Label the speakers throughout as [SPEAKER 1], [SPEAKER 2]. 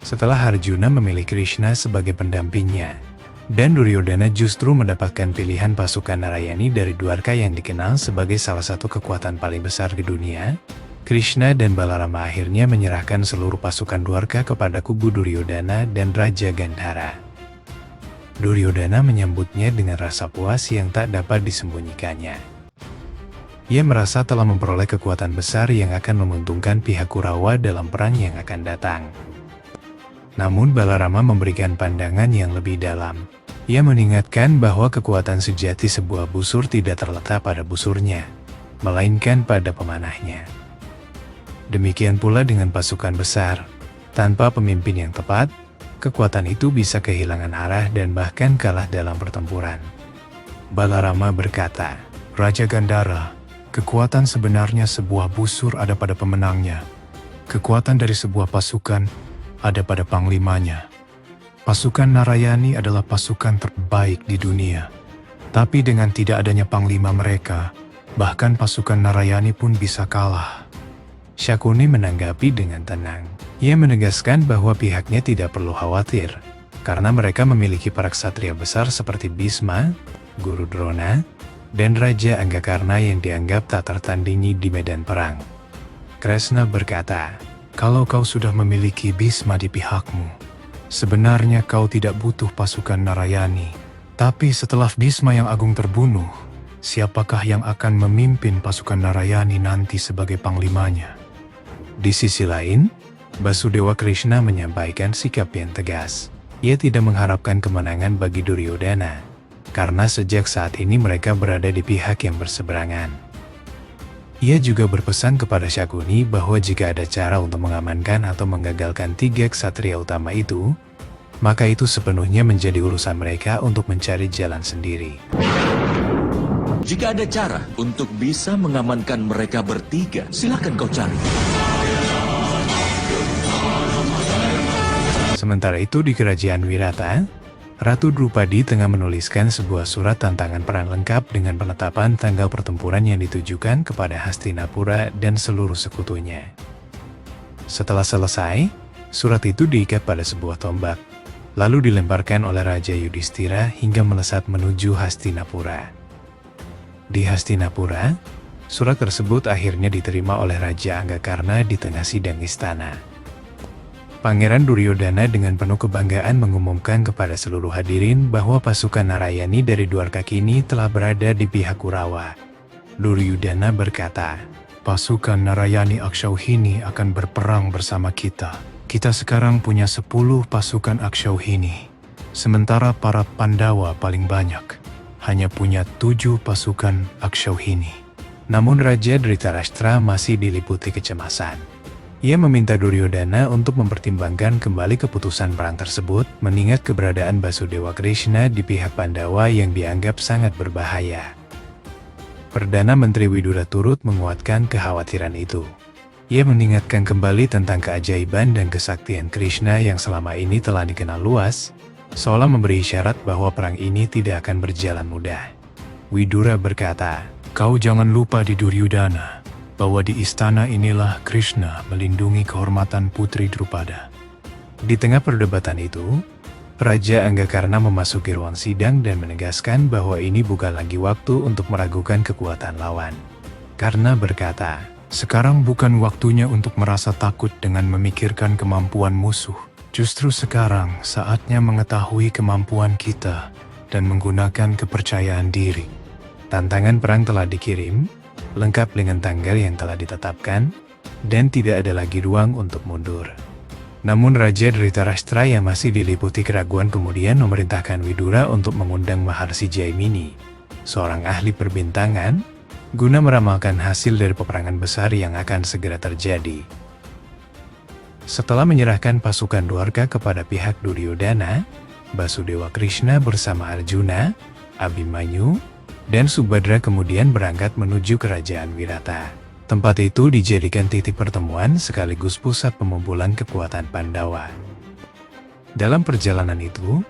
[SPEAKER 1] setelah Arjuna memilih Krishna sebagai pendampingnya. Dan Duryodhana justru mendapatkan pilihan pasukan Narayani dari Dwarka yang dikenal sebagai salah satu kekuatan paling besar di dunia. Krishna dan Balarama akhirnya menyerahkan seluruh pasukan Dwarka kepada kubu Duryodhana dan Raja Gandhara. Duryodhana menyambutnya dengan rasa puas yang tak dapat disembunyikannya. Ia merasa telah memperoleh kekuatan besar yang akan menguntungkan pihak Kurawa dalam perang yang akan datang. Namun Balarama memberikan pandangan yang lebih dalam. Ia mengingatkan bahwa kekuatan sejati sebuah busur tidak terletak pada busurnya, melainkan pada pemanahnya. Demikian pula dengan pasukan besar. Tanpa pemimpin yang tepat, kekuatan itu bisa kehilangan arah dan bahkan kalah dalam pertempuran. Balarama berkata, "Raja Gandhara, kekuatan sebenarnya sebuah busur ada pada pemenangnya. Kekuatan dari sebuah pasukan ada pada panglimanya. Pasukan Narayani adalah pasukan terbaik di dunia. Tapi dengan tidak adanya panglima mereka, bahkan pasukan Narayani pun bisa kalah." Syakuni menanggapi dengan tenang. Ia menegaskan bahwa pihaknya tidak perlu khawatir, karena mereka memiliki para ksatria besar seperti Bhisma, Guru Drona, dan Raja Anggakarna yang dianggap tak tertandingi di medan perang. Kresna berkata, "Kalau kau sudah memiliki Bhisma di pihakmu, sebenarnya kau tidak butuh pasukan Narayani. Tapi setelah Bhisma yang agung terbunuh, siapakah yang akan memimpin pasukan Narayani nanti sebagai panglimanya?" Di sisi lain, Basudewa Krishna menyampaikan sikap yang tegas. Ia tidak mengharapkan kemenangan bagi Duryodhana, karena sejak saat ini mereka berada di pihak yang berseberangan. Ia juga berpesan kepada Syakuni bahwa jika ada cara untuk mengamankan atau menggagalkan 3 ksatria utama itu, maka itu sepenuhnya menjadi urusan mereka untuk mencari jalan sendiri.
[SPEAKER 2] Jika ada cara untuk bisa mengamankan mereka bertiga, silakan kau cari.
[SPEAKER 1] Sementara itu di kerajaan Wirata, Ratu Drupadi tengah menuliskan sebuah surat tantangan perang lengkap dengan penetapan tanggal pertempuran yang ditujukan kepada Hastinapura dan seluruh sekutunya. Setelah selesai, surat itu diikat pada sebuah tombak, lalu dilemparkan oleh Raja Yudhistira hingga melesat menuju Hastinapura. Di Hastinapura, surat tersebut akhirnya diterima oleh Raja Anggakarna di tengah sidang istana. Pangeran Duryodhana dengan penuh kebanggaan mengumumkan kepada seluruh hadirin bahwa pasukan Narayani dari Dwarka kini telah berada di pihak Kurawa. Duryodhana berkata, "Pasukan Narayani Akshauhini akan berperang bersama kita. Kita sekarang punya 10 pasukan Akshauhini, sementara para Pandawa paling banyak hanya punya 7 pasukan Akshauhini." Namun Raja Dhritarashtra masih diliputi kecemasan. Ia meminta Duryodhana untuk mempertimbangkan kembali keputusan perang tersebut, mengingat keberadaan Basudewa Krishna di pihak Pandawa yang dianggap sangat berbahaya. Perdana Menteri Widura turut menguatkan kekhawatiran itu. Ia mengingatkan kembali tentang keajaiban dan kesaktian Krishna yang selama ini telah dikenal luas, seolah memberi isyarat bahwa perang ini tidak akan berjalan mudah. Widura berkata, "Kau jangan lupa di Duryodhana, bahwa di istana inilah Krishna melindungi kehormatan Putri Drupada." Di tengah perdebatan itu, Raja Anggakarna memasuki ruang sidang dan menegaskan bahwa ini bukan lagi waktu untuk meragukan kekuatan lawan. Karna berkata, "Sekarang bukan waktunya untuk merasa takut dengan memikirkan kemampuan musuh. Justru sekarang saatnya mengetahui kemampuan kita dan menggunakan kepercayaan diri." Tantangan perang telah dikirim, lengkap dengan tanggal yang telah ditetapkan, dan tidak ada lagi ruang untuk mundur. Namun Raja Dhritarashtra yang masih diliputi keraguan kemudian memerintahkan Widura untuk mengundang Maharsi Jaimini, seorang ahli perbintangan, guna meramalkan hasil dari peperangan besar yang akan segera terjadi. Setelah menyerahkan pasukan Dwarka kepada pihak Duryodhana, Basudewa Krishna bersama Arjuna, Abhimanyu, dan Subhadra kemudian berangkat menuju kerajaan Wirata. Tempat itu dijadikan titik pertemuan sekaligus pusat pengumpulan kekuatan Pandawa. Dalam perjalanan itu,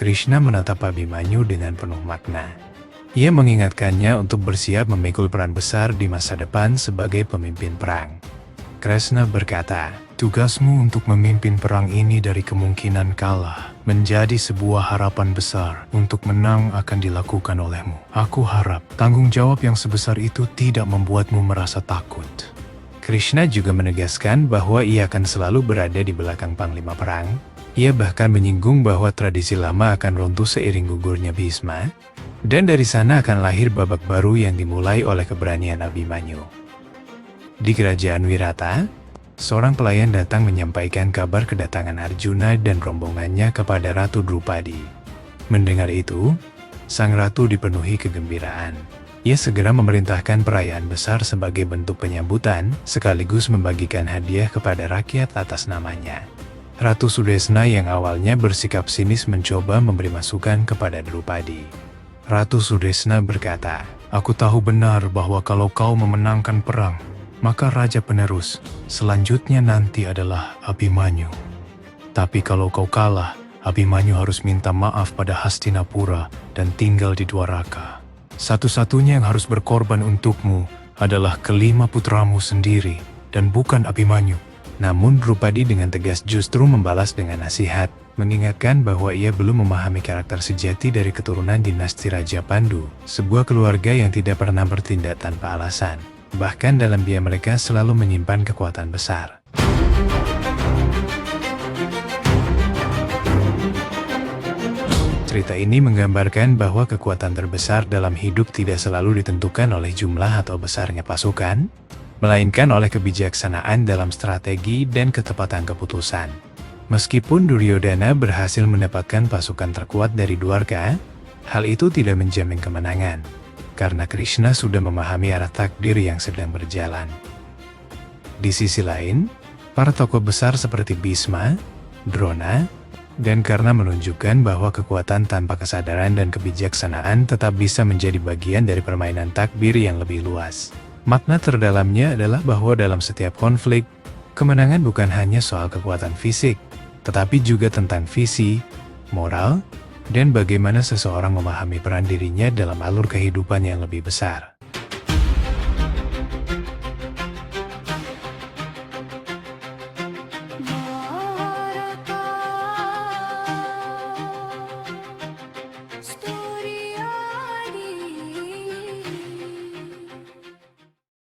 [SPEAKER 1] Krishna menatap Abhimanyu dengan penuh makna. Ia mengingatkannya untuk bersiap memikul peran besar di masa depan sebagai pemimpin perang. Krishna berkata, Tugasmu untuk memimpin perang ini dari kemungkinan kalah menjadi sebuah harapan besar untuk menang akan dilakukan olehmu. Aku harap tanggung jawab yang sebesar itu tidak membuatmu merasa takut. Krishna juga menegaskan bahwa ia akan selalu berada di belakang panglima perang. Ia bahkan menyinggung bahwa tradisi lama akan runtuh seiring gugurnya Bhisma, dan dari sana akan lahir babak baru yang dimulai oleh keberanian Abhimanyu. Di kerajaan Wirata, seorang pelayan datang menyampaikan kabar kedatangan Arjuna dan rombongannya kepada Ratu Drupadi. Mendengar itu, sang ratu dipenuhi kegembiraan. Ia segera memerintahkan perayaan besar sebagai bentuk penyambutan, sekaligus membagikan hadiah kepada rakyat atas namanya. Ratu Sudesna yang awalnya bersikap sinis mencoba memberi masukan kepada Drupadi. Ratu Sudesna berkata, "Aku tahu benar bahwa kalau kau memenangkan perang, maka raja penerus selanjutnya nanti adalah Abhimanyu. Tapi kalau kau kalah, Abhimanyu harus minta maaf pada Hastinapura dan tinggal di Dwaraka. Satu-satunya yang harus berkorban untukmu adalah kelima putramu sendiri dan bukan Abhimanyu." Namun Drupadi dengan tegas justru membalas dengan nasihat, mengingatkan bahwa ia belum memahami karakter sejati dari keturunan dinasti Raja Pandu, sebuah keluarga yang tidak pernah bertindak tanpa alasan. Bahkan dalam biaya mereka selalu menyimpan kekuatan besar. Cerita ini menggambarkan bahwa kekuatan terbesar dalam hidup tidak selalu ditentukan oleh jumlah atau besarnya pasukan, melainkan oleh kebijaksanaan dalam strategi dan ketepatan keputusan. Meskipun Duryodhana berhasil mendapatkan pasukan terkuat dari Dwarka, hal itu tidak menjamin kemenangan, karena Krishna sudah memahami arah takdir yang sedang berjalan. Di sisi lain, para tokoh besar seperti Bhisma, Drona, dan Karna menunjukkan bahwa kekuatan tanpa kesadaran dan kebijaksanaan tetap bisa menjadi bagian dari permainan takdir yang lebih luas. Makna terdalamnya adalah bahwa dalam setiap konflik, kemenangan bukan hanya soal kekuatan fisik, tetapi juga tentang visi, moral, dan bagaimana seseorang memahami peran dirinya dalam alur kehidupan yang lebih besar.